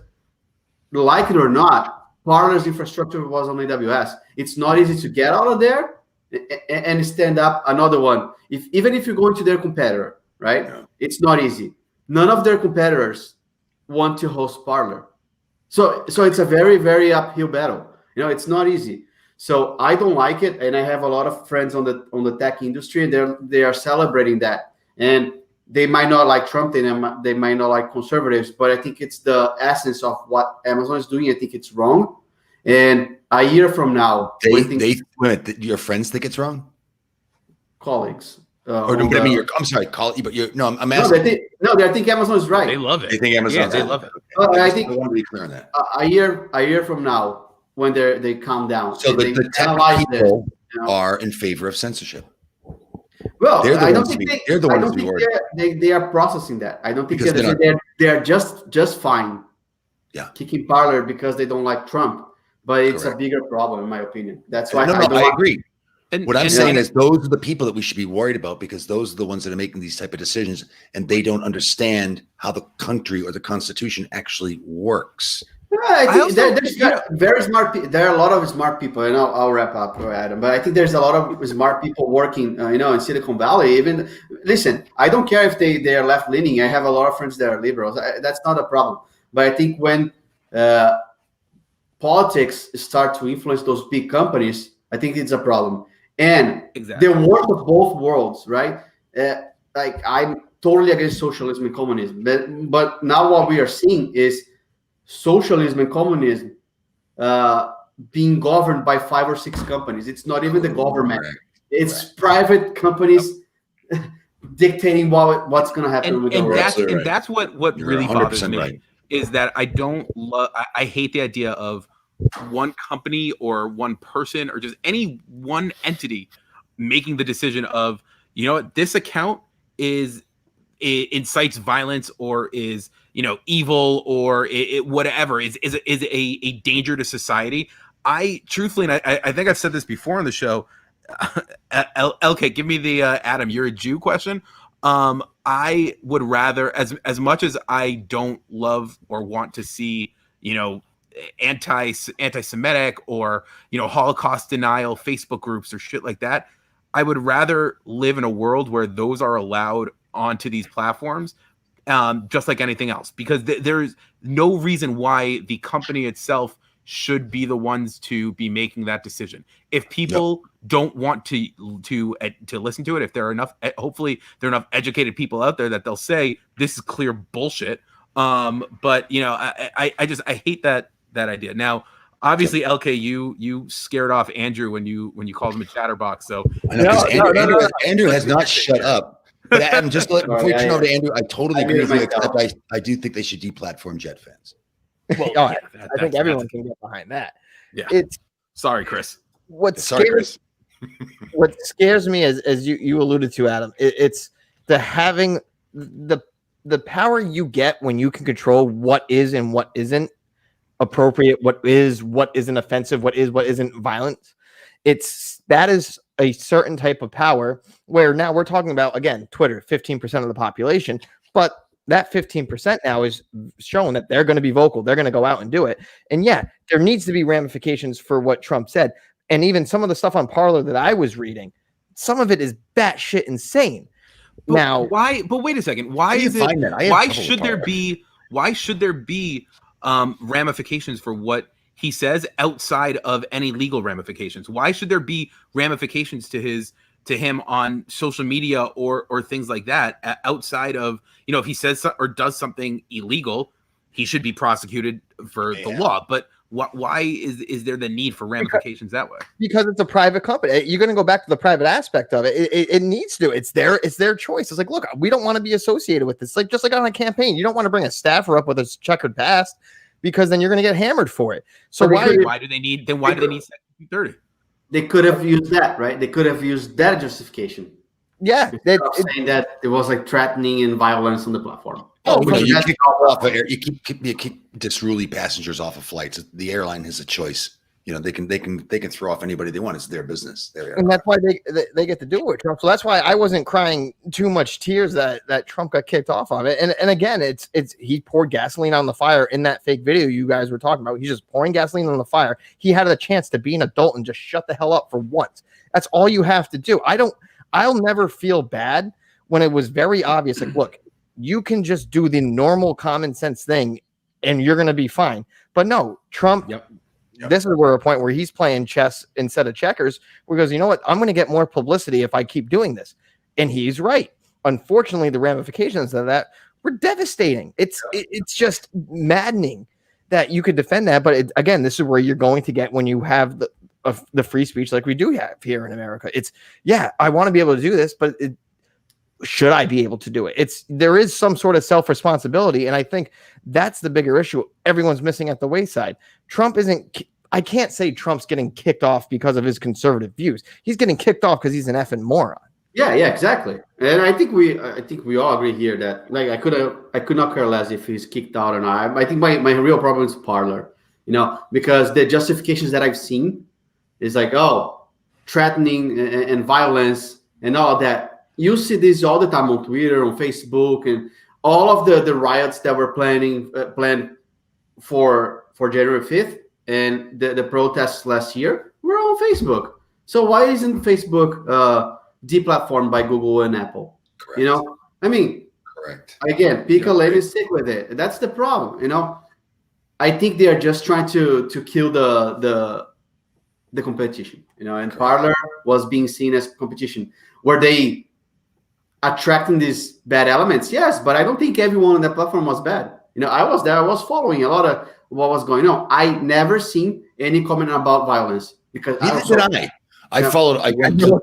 like it or not, Parler's infrastructure was on AWS. It's not easy to get out of there and stand up another one. Even if you go into their competitor, right? Yeah. It's not easy. None of their competitors want to host Parler. So it's a very, very uphill battle. It's not easy. So I don't like it, and I have a lot of friends on the tech industry, and they are celebrating that. And they might not like Trump, they might not like conservatives, but I think it's the essence of what Amazon is doing. I think it's wrong. And a year from now, your friends think it's wrong. Colleagues. I'm sorry, but I'm asking. I think Amazon is right. They love it. They think Amazon. Yeah, they love it. I think I want to be clear on that. a year from now, when they calm down, So the tech people are in favor of censorship. Well, I don't think they are processing that. I don't think they are just fine. Yeah, kicking Parler because they don't like Trump, but it's a bigger problem in my opinion. That's why I agree. What I'm saying is those are the people that we should be worried about, because those are the ones that are making these type of decisions, and they don't understand how the country or the Constitution actually works. I think there's very smart people. There are a lot of smart people, and I'll wrap up, Adam. But I think there's a lot of smart people working, in Silicon Valley. Even listen, I don't care if they are left leaning. I have a lot of friends that are liberals. That's not a problem. But I think when politics start to influence those big companies, I think it's a problem. And the worst of both worlds, right? Like I'm totally against socialism and communism, but now what we are seeing is socialism and communism being governed by 5 or 6 companies. It's not even the government; it's private companies dictating what's going to happen with the world. And that's what really bothers me is that I don't love. I hate the idea of one company or one person or just any one entity making the decision of, this account it incites violence or is, evil or whatever is a danger to society. I truthfully, and I think I've said this before on the show, LK, give me the Adam, you're a Jew question. I would rather, as much as I don't love or want to see, anti-Semitic or Holocaust denial Facebook groups or shit like that, I would rather live in a world where those are allowed onto these platforms, just like anything else, because there's no reason why the company itself should be the ones to be making that decision. If people don't want to listen to it, if there are enough, hopefully there are enough educated people out there that they'll say this is clear bullshit. But I hate that idea. Now, obviously, LK, you scared off Andrew when you called him a chatterbox. So I know, Andrew has not shut up. But Adam, just before you turn over to Andrew, I totally agree with you. Except I do think they should deplatform Jet fans. Well, I think everyone can get behind that. Yeah. Sorry, Chris. What scares me, as you alluded to, Adam, it's the having the power you get when you can control what is and what isn't appropriate, what isn't offensive, what isn't violent. That is a certain type of power where now we're talking about, again, Twitter, 15% of the population, but that 15% now is showing that they're going to be vocal. They're going to go out and do it. And yeah, there needs to be ramifications for what Trump said. And even some of the stuff on Parler that I was reading, some of it is batshit insane. But wait a second. Why should there be ramifications for what he says outside of any legal ramifications? Why should there be ramifications to him on social media or things like that outside of, if he says or does something illegal, he should be prosecuted for the law. But why is there the need for ramifications that way? Because it's a private company. You're going to go back to the private aspect of it. It needs to. It's their choice. It's like, look, we don't want to be associated with this. Like, just like on a campaign, you don't want to bring a staffer up with a checkered past, because then you're going to get hammered for it. So why do they need Section 230? They could have used that, right? They could have used that justification. Yeah, saying that it was like threatening and violence on the platform. You keep disruly passengers off of flights. The airline has a choice. They can throw off anybody they want. It's their business. And that's why they get to do it, Trump. So that's why I wasn't crying too much tears that Trump got kicked off of it. And again, it's he poured gasoline on the fire in that fake video you guys were talking about. He's just pouring gasoline on the fire. He had a chance to be an adult and just shut the hell up for once. That's all you have to do. I'll never feel bad when it was very obvious. Like, look, you can just do the normal common sense thing and you're going to be fine. But no, Trump this is where a point where he's playing chess instead of checkers, where he goes, you know what? I'm going to get more publicity if I keep doing this. And he's right. Unfortunately, the ramifications of that were devastating. It's just maddening that you could defend that. But again, this is where you're going to get when you have the free speech like we do have here in America. It's, yeah, I want to be able to do this, but should I be able to do it? There is some sort of self-responsibility. And I think that's the bigger issue. Everyone's missing at the wayside. I can't say Trump's getting kicked off because of his conservative views. He's getting kicked off because he's an effing moron. Yeah, exactly. And I think we all agree here that like I could not care less if he's kicked out or not. I think my real problem is Parler, because the justifications that I've seen is like, oh, threatening and violence and all that. You see this all the time on Twitter, on Facebook, and all of the riots that were planned for January 5th and the protests last year were on Facebook. So why isn't Facebook deplatformed by Google and Apple? Correct. I mean, correct. Again, pick a lane and stick with it. That's the problem. I think they are just trying to kill the competition. And Parler was being seen as competition. Were they attracting these bad elements? Yes, but I don't think everyone on that platform was bad. I was there. I was following a lot of what was going on. I never seen any comment about violence because I followed. I went to.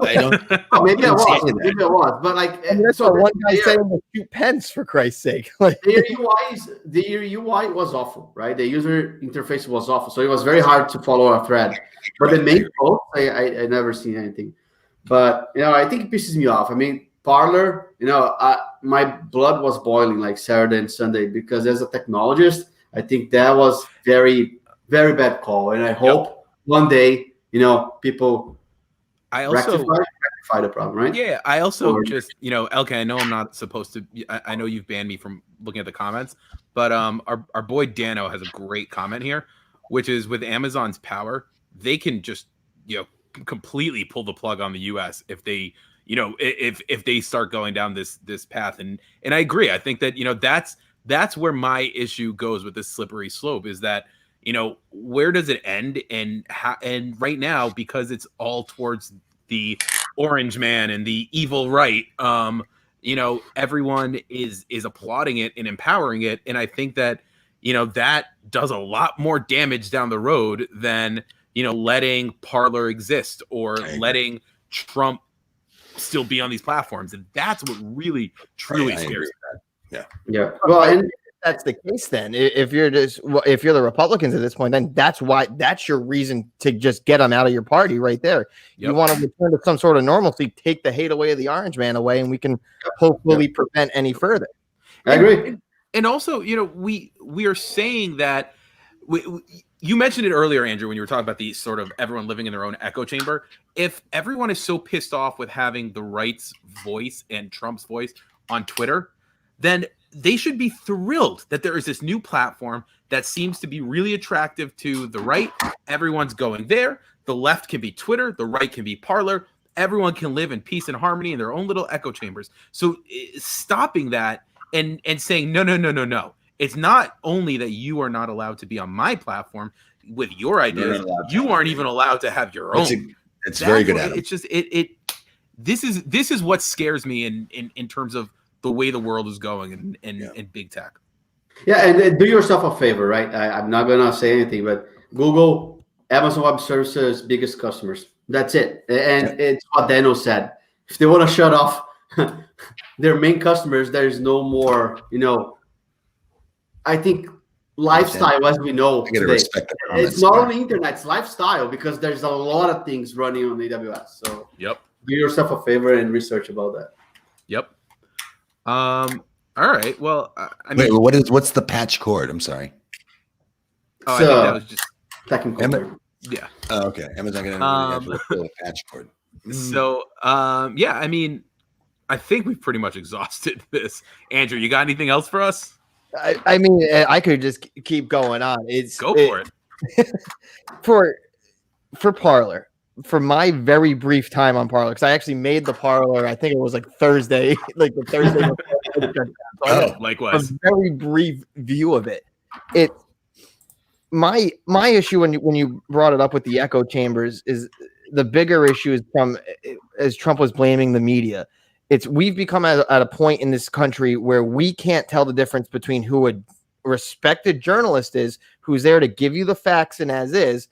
I don't. Oh, maybe I was. But that's so one guy saying to shoot Pence for Christ's sake. The UI was awful, right? The user interface was awful, so it was very hard to follow a thread. But the main post, I never seen anything. But I think it pisses me off. I mean, Parler, my blood was boiling like Saturday and Sunday because as a technologist, I think that was very, very bad call. And I hope one day, people rectify the problem, right? Yeah, I also just, Elke, I know I'm not supposed to. I know you've banned me from looking at the comments, but our boy Dano has a great comment here, which is with Amazon's power, they can just, completely pull the plug on the U.S. if they, if they start going down this path. And I agree. I think that that's where my issue goes with this slippery slope is that where does it end and how? And right now, because it's all towards the orange man and the evil right, everyone is applauding it and empowering it. And I think that that does a lot more damage down the road than letting Parler exist or letting Trump still be on these platforms. And that's what really, truly scares me. Yeah. Well, and that's the case, then if you're the Republicans at this point, then that's your reason to just get them out of your party right there. You want to return to some sort of normalcy, take the hate away of the orange man away, and we can hopefully prevent any further. I agree. And also, we are saying that you mentioned it earlier, Andrew, when you were talking about the sort of everyone living in their own echo chamber. If everyone is so pissed off with having the right's voice and Trump's voice on Twitter, then they should be thrilled that there is this new platform that seems to be really attractive to the right. Everyone's going there. The left can be Twitter. The right can be Parler. Everyone can live in peace and harmony in their own little echo chambers. So stopping that and saying, no. It's not only that you are not allowed to be on my platform with your ideas, you aren't even allowed to have your own. It's very good, Adam. It's just this is what scares me in terms of the way the world is going in big tech. Yeah, and do yourself a favor, right? I'm not gonna say anything, but Google, Amazon Web Services, biggest customers. That's it. And it's what Dano said. If they want to shut off their main customers, there's no more, I think lifestyle as we know today. It's not only internet, it's lifestyle because there's a lot of things running on AWS. So do yourself a favor and research about that. Yep. All right. Well, I mean, what's the patch cord? I'm sorry. Oh, I think that was just technical. Yeah. Oh, okay. Amazon gonna a patch cord. So, yeah. I mean, I think we've pretty much exhausted this. Andrew, you got anything else for us? I mean, I could just keep going on. Go for it. For Parler, for my very brief time on Parler, because I actually made the Parler, I think it was like Thursday, like the Thursday before. Likewise. A very brief view of it. my issue when you brought it up with the echo chambers is the bigger issue is from, as Trump was blaming the media. We've become at a point in this country where we can't tell the difference between who a respected journalist is, who's there to give you the facts and as is,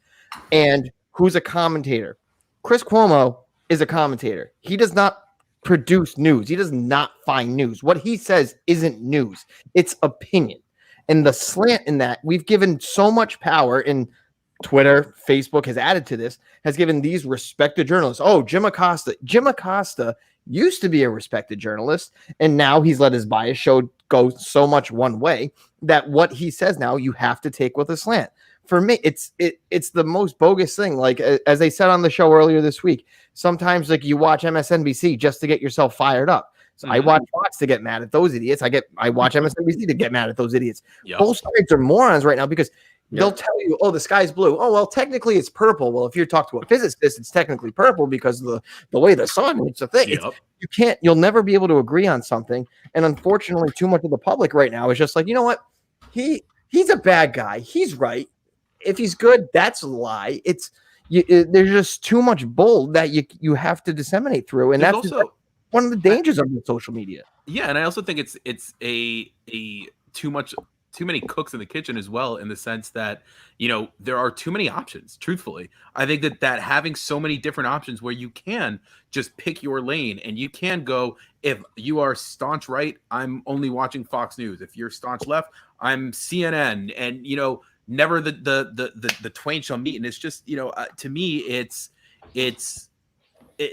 and who's a commentator. Chris Cuomo is a commentator. He does not produce news. He does not find news. What he says isn't news. It's opinion. And the slant in that, we've given so much power, in Twitter, Facebook has added to this, has given these respected journalists. Oh, Jim Acosta. Jim Acosta used to be a respected journalist, and now he's let his bias show go so much one way that what he says now you have to take with a slant. For me, it's the most bogus thing. Like, as they said on the show earlier this week, sometimes like you watch MSNBC just to get yourself fired up. So I watch Fox to get mad at those idiots. I watch MSNBC to get mad at those idiots. Yep. Both sides are morons right now because they'll tell you, oh, the sky's blue. Oh, well, technically it's purple. Well, if you talk to a physicist, it's technically purple because of the way the sun hits the thing. Yep. You'll never be able to agree on something. And unfortunately, too much of the public right now is just like, you know what? He's a bad guy. He's right. If he's good, that's a lie. There's just too much bull that you have to disseminate through. And that's also one of the dangers of social media. Yeah, and I also think it's a too many cooks in the kitchen as well, in the sense that, there are too many options. Truthfully, I think that having so many different options where you can just pick your lane and you can go, if you are staunch right, I'm only watching Fox News. If you're staunch left, I'm CNN. And never the twain shall meet. And it's just, to me,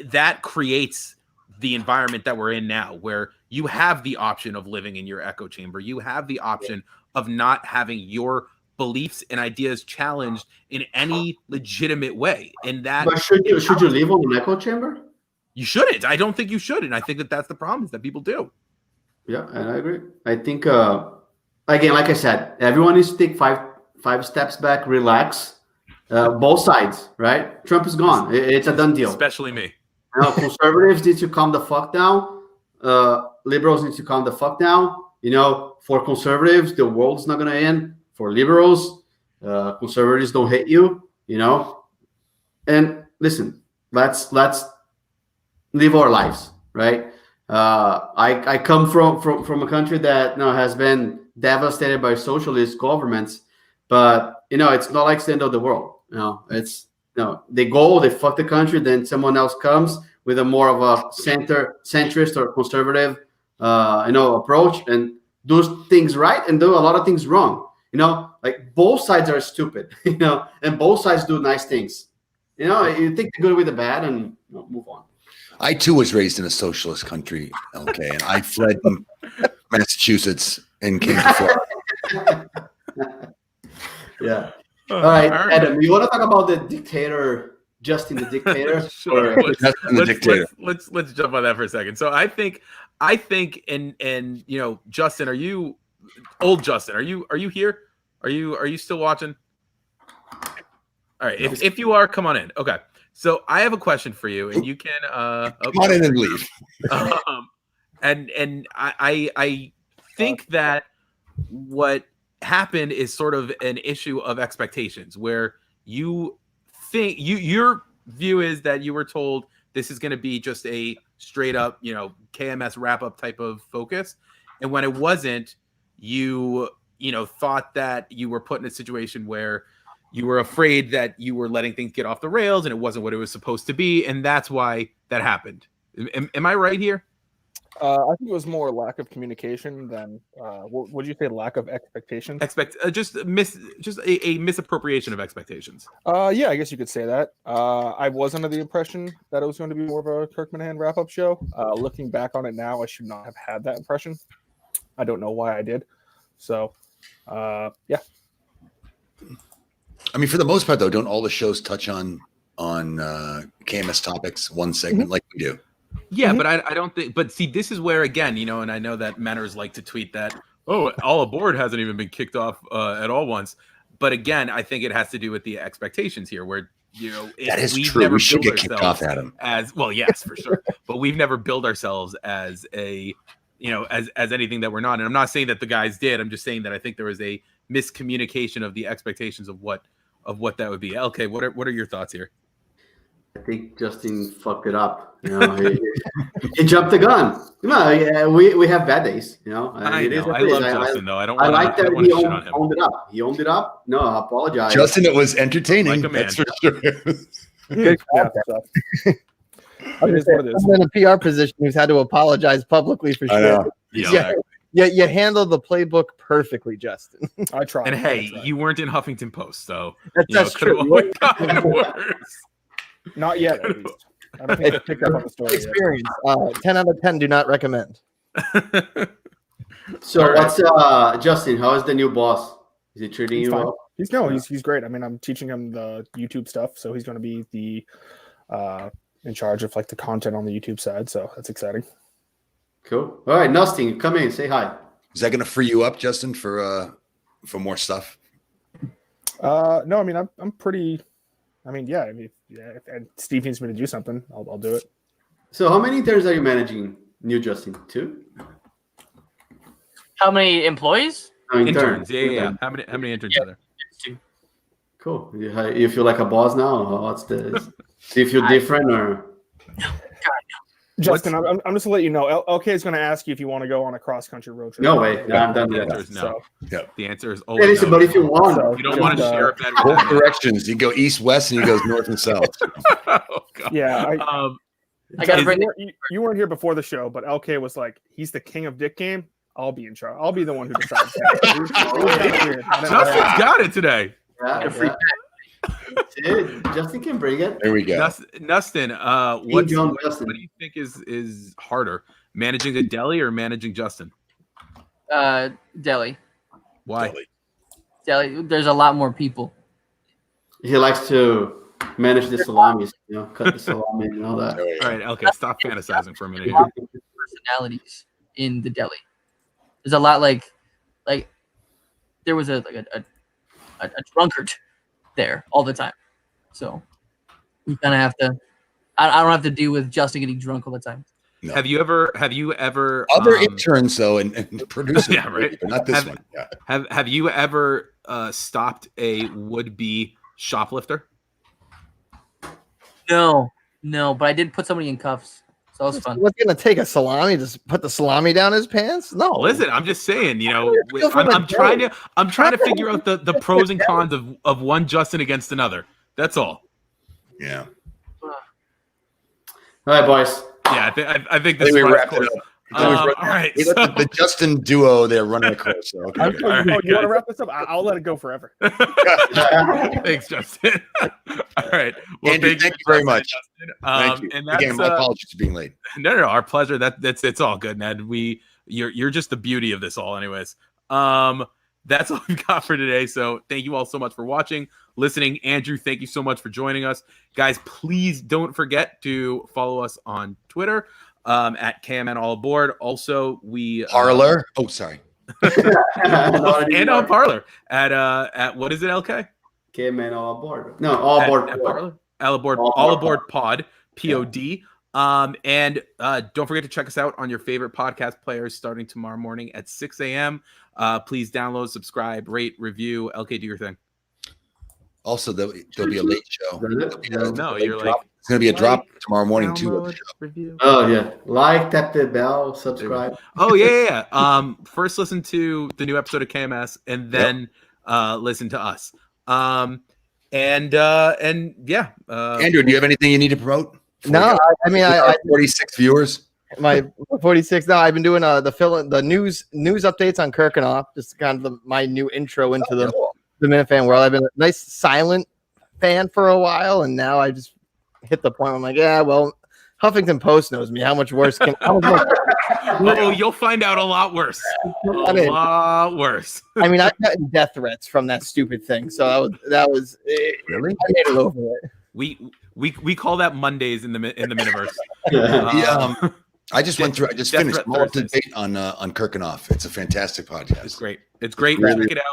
that creates the environment that we're in now, where you have the option of living in your echo chamber. You have the option of not having your beliefs and ideas challenged in any legitimate way. And that, but should you live on an echo chamber? You shouldn't. I don't think you should. And I think that's the problem, is that people do. Yeah, and I agree. I think, again, like I said, everyone needs to take five steps back, relax. Both sides, right? Trump is gone. It's a done deal. Especially me. Conservatives need to calm the fuck down. Liberals need to calm the fuck down. For conservatives, the world's not going to end. For liberals, conservatives don't hate you. And listen, let's live our lives, right? I come from a country that has been devastated by socialist governments, but it's not like it's the end of the world. They go, they fuck the country, then someone else comes with a more of a centrist or conservative, approach, and do things right and do a lot of things wrong. Like both sides are stupid, and both sides do nice things. You take the good with the bad and move on. I too was raised in a socialist country, okay, and I fled from Massachusetts and came to Florida. Yeah. All right, Adam, you want to talk about the dictator, Justin the Dictator? Sure. Let's jump on that for a second. So I think, and Justin, old Justin, are you here? Are you still watching? All right. If you are, come on in. Okay. So I have a question for you, and you can come on in and leave. And I think that what happened is sort of an issue of expectations, where you think your view is that you were told this is going to be just a straight up, KMS wrap up type of focus. And when it wasn't, you thought that you were put in a situation where you were afraid that you were letting things get off the rails and it wasn't what it was supposed to be. And that's why that happened. Am I right here? I think it was more lack of communication than what would you say? Lack of expectations. Just a misappropriation of expectations. Yeah, I guess you could say that. I was under the impression that it was going to be more of a Kirk Minahan wrap-up show. Looking back on it now, I should not have had that impression. I don't know why I did. So, yeah. I mean, for the most part, though, don't all the shows touch on KMS topics, one segment like we do? Yeah, but I don't think. But see, this is where, again, and I know that Manners like to tweet that, all aboard hasn't even been kicked off at all once. But again, I think it has to do with the expectations here, where that is true. We should get kicked off, Adam. As well, yes, for sure. But we've never billed ourselves as a as anything that we're not. And I'm not saying that the guys did. I'm just saying that I think there was a miscommunication of the expectations of what that would be. LK, what are your thoughts here? I think Justin fucked it up. He jumped the gun. Yeah, we have bad days. I know. I love Justin though. I don't. I like that he shit on him. owned it up. He owned it up. No, I apologize. Justin, it was entertaining. Like a man. That's for sure. Good crap, so. I'm in a PR position who's had to apologize publicly for I shit. know. Yeah, you handled the playbook perfectly, Justin. I tried. And hey, you weren't in Huffington Post, so That's true. Gotten worse. Not yet, at least. I don't think I picked up on the story yet. Experience. 10 out of 10 do not recommend. So what's Justin? How is the new boss? Is he treating you well? He's great. I mean, I'm teaching him the YouTube stuff, so he's going to be the in charge of like the content on the YouTube side. So that's exciting. Cool. All right, Nustin, come in, say hi. Is that going to free you up, Justin, for more stuff? No, I mean, I'm pretty. I mean, yeah. If Steve needs me to do something, I'll do it. So how many interns are you managing, new Justin? 2? How many employees? Interns. Yeah. How many interns are there? 2. Cool. You feel like a boss now? What's this? Do you feel different or? Justin, I'm just to let you know. LK is going to ask you if you want to go on a cross country road trip. No way. No, I'm done The with answer that. is no. So, Yeah. The answer is Hey, always listen, no. but if you want, You don't want to share a bed with Both that man. directions. You go east, west, and he goes north and south. Oh, God. yeah, I gotta bring you weren't here before the show, but LK was like, he's the king of dick game. I'll be in charge. I'll be the one who decides. It was kinda weird. I don't know. Justin's got it today. yeah. Dude, Justin can bring it. There we go. Nustin, King John what Justin. do you think is harder, managing the deli or managing Justin? Deli. Why? Deli. There's a lot more people. He likes to manage the salamis, cut the salami and all that. All right, okay, stop fantasizing for a minute A lot here. more personalities in the deli. There's a lot like there was a drunkard there all the time. So you kind of have to. I don't have to deal with Justin getting drunk all the time. No. Have you ever Other interns though and producers, Yeah, right. but not this Have- one. Yeah. have you ever stopped a would-be shoplifter? No, but I did put somebody in cuffs. So that was fun. What's going to take a salami? Just put the salami down his pants? No. Listen, I'm just saying, Feel from I'm a trying to figure out the pros and cons of one Justin against another. That's all. Yeah. All right, boys. Yeah, I think this I think we runs wrapped it course. up. All right. We let the Justin duo there running a course. So, okay. Oh, All right, you want guys. to wrap this up? I'll let it go forever. Thanks, Justin. All right. Well, Andrew, thank you very much. Justin. Thank you. And that's, Again, my apologies for being late. No, our pleasure. It's all good, Ned. You're just the beauty of this all, anyways. That's all we've got for today. So thank you all so much for watching, listening. Andrew, thank you so much for joining us, guys. Please don't forget to follow us on Twitter at KMN All Aboard. Also, we Parlor. Oh, sorry. and on Parlor at what is it, LK? Okay, man, all aboard. No, all aboard. At Parlor? All aboard pod, POD. And don't forget to check us out on your favorite podcast players starting tomorrow morning at 6 a.m. Please download, subscribe, rate, review. LK, do your thing. Also, there'll be a late show. No, you're like, It's going to be a drop tomorrow morning, too. download, review. Oh yeah, like, tap the bell, subscribe. Oh yeah. First listen to the new episode of KMS, and then listen to us. And yeah. Andrew, do you have anything you need to promote? No, I mean, I 46 viewers. my 46. No, I've been doing the news updates on Kirkenoff, just kind of my new intro into the Minifan world. I've been a nice silent fan for a while, and now I just hit the point where I'm like, yeah, well, Huffington Post knows me. How much worse can? Oh, you'll find out a lot worse. A lot worse. I mean, I've gotten death threats from that stupid thing, so that was Really? I made it over it. We call that Mondays in the Miniverse. I just went through. I just Death finished Threat more up to Thursdays. date on Kirkenoff. It's a fantastic podcast. It's great. It's great. Really? Check it out.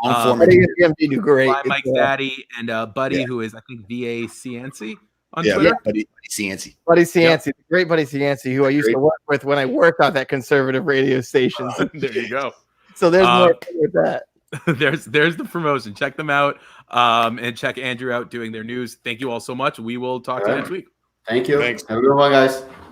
Long form. I think DMD do great. By Mike's It's, daddy and Buddy, Yeah. who is I think VA Cianci on Yeah, Twitter. buddy Cianci. Buddy Cianci, the great Buddy Cianci, who I used to work with when I worked on that conservative radio station. There you go. So there's more with that. there's the promotion. Check them out, and check Andrew out doing their news. Thank you all so much. We will talk to you next week. Thank you. Thanks. Have a good one, guys.